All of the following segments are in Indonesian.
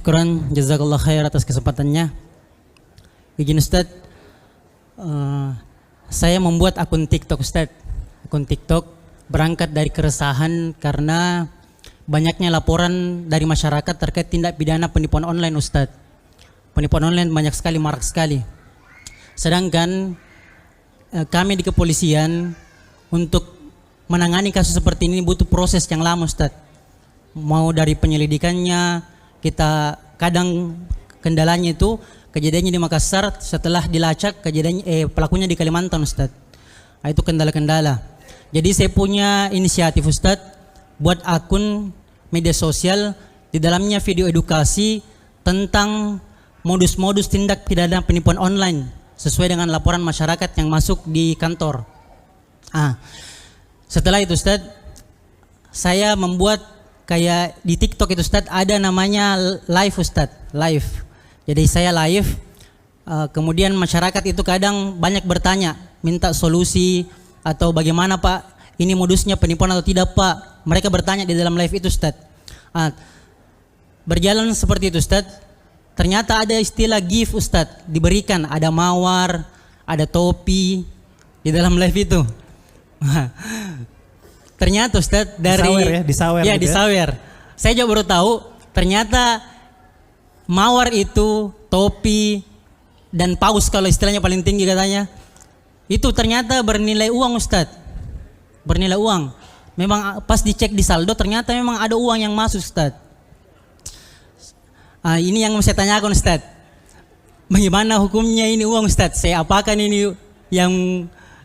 Syukran, jazakallah khair atas kesempatannya. Begini Ustaz, saya membuat akun TikTok Ustaz. Akun TikTok berangkat dari keresahan karena banyaknya laporan dari masyarakat terkait tindak pidana penipuan online Ustaz. Penipuan online banyak sekali, marak sekali. Sedangkan kami di kepolisian untuk menangani kasus seperti ini butuh proses yang lama Ustaz. Mau dari penyelidikannya, kita kadang kendalanya itu kejadiannya di Makassar, setelah dilacak kejadiannya pelakunya di Kalimantan Ustaz. Nah, itu kendala-kendala. Jadi saya punya inisiatif Ustaz buat akun media sosial, di dalamnya video edukasi tentang modus-modus tindak pidana penipuan online sesuai dengan laporan masyarakat yang masuk di kantor. Setelah itu Ustaz, saya membuat kayak di TikTok itu Ustaz ada namanya live Ustaz, live. Jadi saya live, kemudian masyarakat itu kadang banyak bertanya, minta solusi atau bagaimana Pak, ini modusnya penipuan atau tidak Pak. Mereka bertanya di dalam live itu Ustaz. Berjalan seperti itu Ustaz, ternyata ada istilah gift Ustaz diberikan, ada mawar, ada topi di dalam live itu. Ternyata Ustaz dari disawer gitu disawer. Saya juga baru tahu ternyata mawar itu, topi dan paus kalau istilahnya paling tinggi katanya, itu ternyata bernilai uang Ustaz. Bernilai uang. Memang pas dicek di saldo ternyata memang ada uang yang masuk Ustaz. Ini yang saya tanyakan Ustaz. Bagaimana hukumnya ini uang Ustaz? Saya apakan ini yang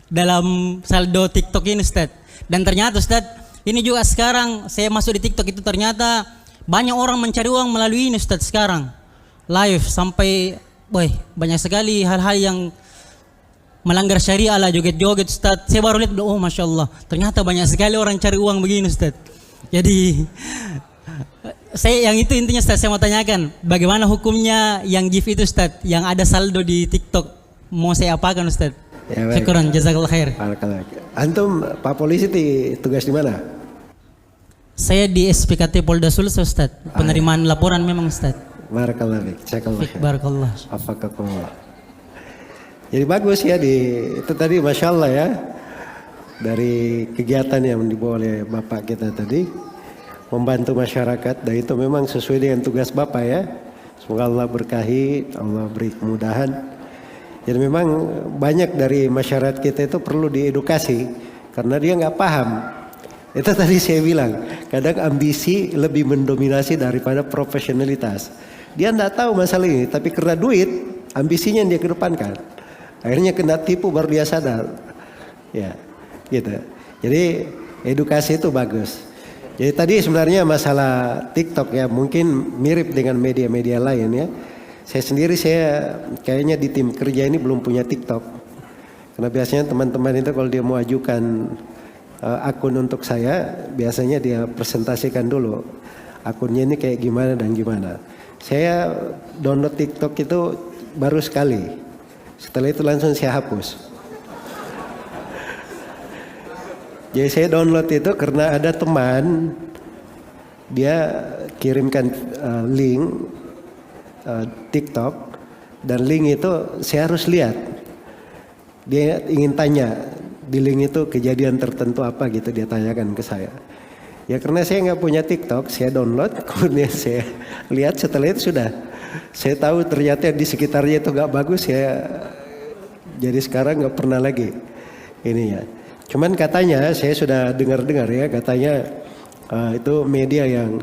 dalam saldo TikTok ini Ustaz? Dan ternyata Ustaz, ini juga sekarang saya masuk di TikTok itu ternyata banyak orang mencari uang melalui ini Ustaz sekarang. Live sampai banyak sekali hal-hal yang melanggar syariah lah, joget-joget Ustaz. Saya baru lihat, oh Masya Allah, ternyata banyak sekali orang cari uang begini Ustaz. Jadi saya yang itu intinya Ustaz, saya mau tanyakan bagaimana hukumnya yang gift itu Ustaz, yang ada saldo di TikTok, mau saya apakan Ustaz? Ya, syukuran, jazakallah khair. Antum Pak Polisi tugas di mana? Saya di SPKT Polda Sulsel Ustaz, penerimaan laporan memang Ustaz. Barakallah fiik, jazakallah khair. Barakallah. Afakakumullah. Jadi bagus ya itu tadi Masya Allah ya, dari kegiatan yang dibawa oleh Bapak kita tadi membantu masyarakat, dan itu memang sesuai dengan tugas Bapak ya. Semoga Allah berkahi, Allah beri kemudahan. Jadi memang banyak dari masyarakat kita itu perlu diedukasi karena dia nggak paham. Itu tadi saya bilang, kadang ambisi lebih mendominasi daripada profesionalitas. Dia nggak tahu masalah ini, tapi karena duit, ambisinya yang dia kedepankan. Akhirnya kena tipu baru dia sadar. Ya, gitu. Jadi edukasi itu bagus. Jadi tadi sebenarnya masalah TikTok ya mungkin mirip dengan media-media lain ya. Saya sendiri kayaknya di tim kerja ini belum punya TikTok. Karena biasanya teman-teman itu kalau dia mau ajukan akun untuk saya, biasanya dia presentasikan dulu akunnya ini kayak gimana dan gimana. Saya download TikTok itu baru sekali. Setelah itu langsung saya hapus. Jadi saya download itu karena ada teman, dia kirimkan link TikTok, dan link itu saya harus lihat. Dia ingin tanya di link itu kejadian tertentu apa gitu, dia tanyakan ke saya. Ya karena saya nggak punya TikTok, saya download, kemudian saya lihat, setelah itu sudah. Saya tahu ternyata di sekitarnya itu nggak bagus, jadi sekarang nggak pernah lagi ini ya. Cuman katanya saya sudah dengar ya, katanya itu media yang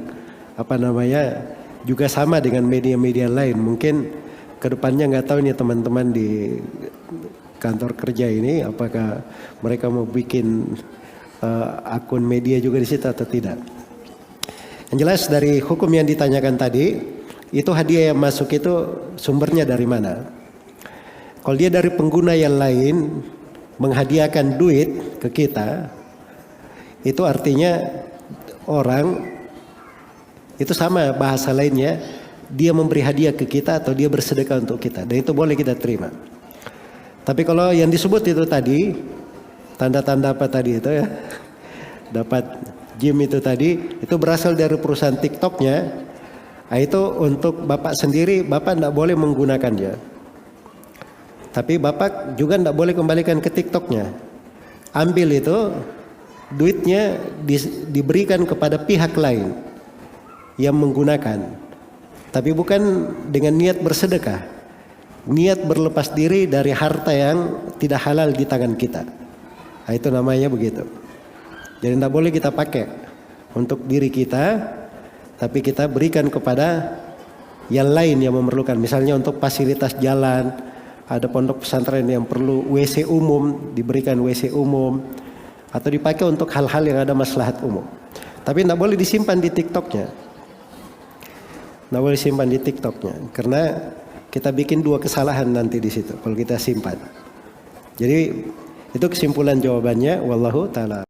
juga sama dengan media-media lain. Mungkin kedepannya nggak tahu nih teman-teman di kantor kerja ini apakah mereka mau bikin akun media juga di situ atau tidak. Yang jelas dari hukum yang ditanyakan tadi, itu hadiah yang masuk itu sumbernya dari mana? Kalau dia dari pengguna yang lain menghadiahkan duit ke kita, itu artinya orang itu sama bahasa lainnya, dia memberi hadiah ke kita atau dia bersedekah untuk kita, dan itu boleh kita terima. Tapi kalau yang disebut itu tadi, tanda-tanda apa tadi itu ya, dapat gym itu tadi, itu berasal dari perusahaan TikToknya Nah, itu untuk Bapak sendiri, Bapak tidak boleh menggunakannya. Tapi Bapak juga tidak boleh kembalikan ke TikToknya. Ambil itu, duitnya diberikan kepada pihak lain yang menggunakan. Tapi bukan dengan niat bersedekah. Niat berlepas diri dari harta yang tidak halal di tangan kita. Nah, itu namanya begitu. Jadi tidak boleh kita pakai untuk diri kita, tapi kita berikan kepada yang lain yang memerlukan. Misalnya untuk fasilitas jalan, ada pondok pesantren yang perlu WC umum, diberikan WC umum, atau dipakai untuk hal-hal yang ada maslahat umum. Tapi tidak boleh disimpan di TikToknya. Tidak boleh simpan di TikToknya, karena kita bikin dua kesalahan nanti di situ kalau kita simpan. Jadi itu kesimpulan jawabannya. Wallahu ta'ala.